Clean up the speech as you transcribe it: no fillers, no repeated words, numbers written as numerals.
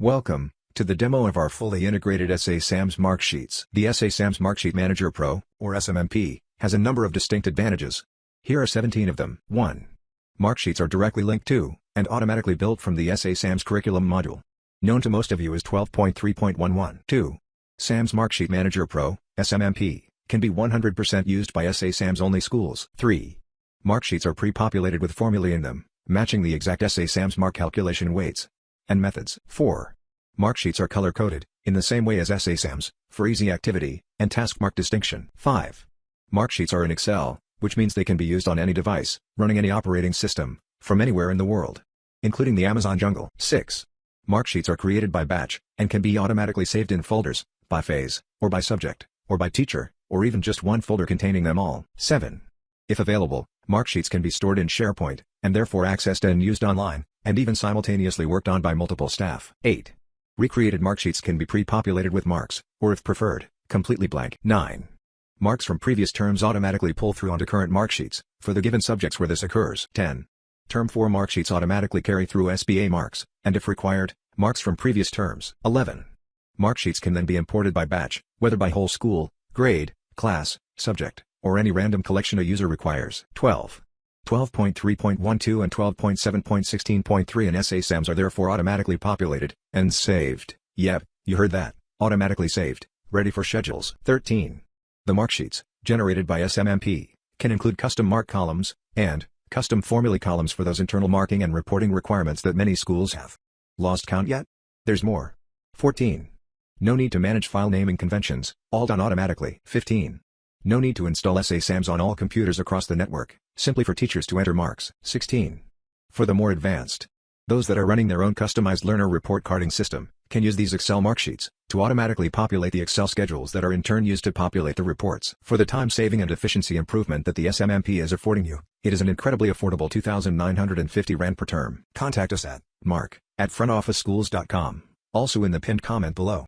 Welcome to the demo of our fully integrated SASAMS Marksheets. The SASAMS Marksheet Manager Pro, or SMMP, has a number of distinct advantages. Here are 17 of them. 1. Marksheets are directly linked to, and automatically built from the SASAMS curriculum module, known to most of you as 12.3.11. 2. SAMS Marksheet Manager Pro, SMMP, can be 100% used by SASAMS only schools. 3. Marksheets are pre-populated with formulae in them, matching the exact SASAMS mark calculation weights and methods. 4. Marksheets are color-coded, in the same way as SASAMS, for easy activity and task mark distinction. 5. Marksheets are in Excel, which means they can be used on any device, running any operating system, from anywhere in the world, including the Amazon jungle. 6. Marksheets are created by batch, and can be automatically saved in folders, by phase, or by subject, or by teacher, or even just one folder containing them all. 7. If available, Marksheets can be stored in SharePoint, and therefore accessed and used online, and even simultaneously worked on by multiple staff. 8. Recreated Marksheets can be pre-populated with marks, or if preferred, completely blank. 9. Marks from previous terms automatically pull through onto current Marksheets, for the given subjects where this occurs. 10. Term 4 Marksheets automatically carry through SBA marks, and if required, marks from previous terms. 11. Marksheets can then be imported by batch, whether by whole school, grade, class, subject, or any random collection a user requires. 12. 12.3.12 and 12.7.16.3 in SASAMS are therefore automatically populated and saved. Yep, you heard that. Automatically saved, ready for schedules. 13. The Marksheets, generated by SMMP, can include custom mark columns, and custom formulae columns for those internal marking and reporting requirements that many schools have. Lost count yet? There's more. 14. No need to manage file naming conventions, all done automatically. 15. No need to install SASAMS on all computers across the network, simply for teachers to enter marks. 16. For the more advanced, those that are running their own customized learner report carding system, can use these Excel Marksheets to automatically populate the Excel schedules that are in turn used to populate the reports. For the time saving and efficiency improvement that the SMMP is affording you, it is an incredibly affordable 2,950 Rand per term. Contact us at mark@frontofficeschools.com, also in the pinned comment below.